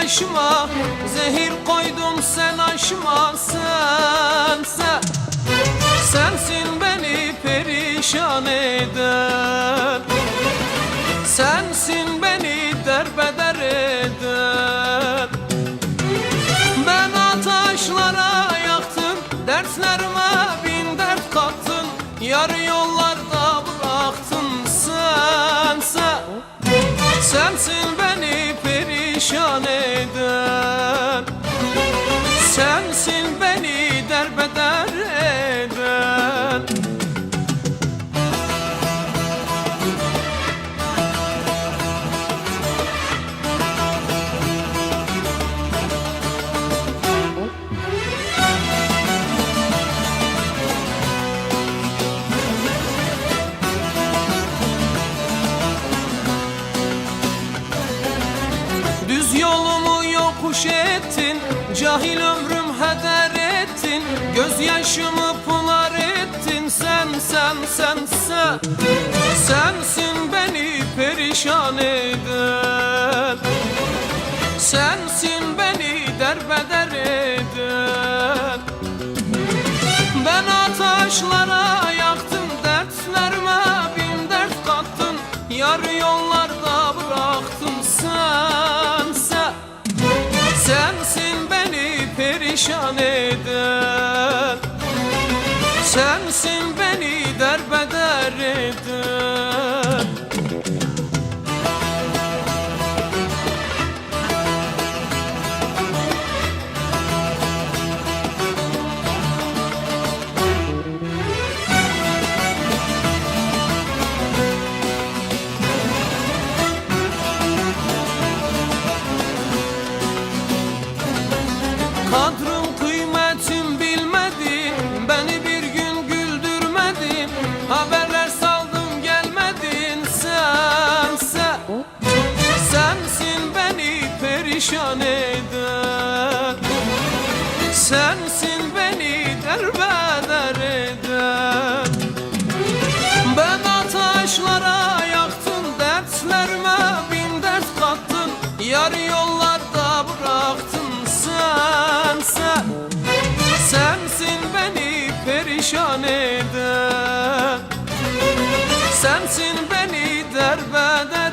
yaşıma, zehir koydum sen aşma. Sensin beni perişan eden, sensin beni derbeder eden. Ben ataşlara yaktım, dertlerime bin dert kattın, yarı yollarda bıraktın. Sensin beni perişan eden, sensin beni derbeder eden. Düz yolumu yokuş ettin, cahil ömrüm heder ettin, gözyaşımı pınar ettin. Sensin beni perişan eden, sensin beni derbeder eden. Ben ataşlara yaktım, dertlerime bin dert kattın, yarı yollarda bıraktım. Sensin beni perişan eden, sensin beni derbeder eden. Kadrım kıymetim bilmedin, beni bir gün güldürmedin, haberler saldım gelmedin. Sensin beni perişan eden, sensin beni derbeder eden. Ben ataşlara yaktım, dertlerime bin dert kattın, yarı yollarda bıraktın. Sensin beni perişan eden, sensin beni derbeder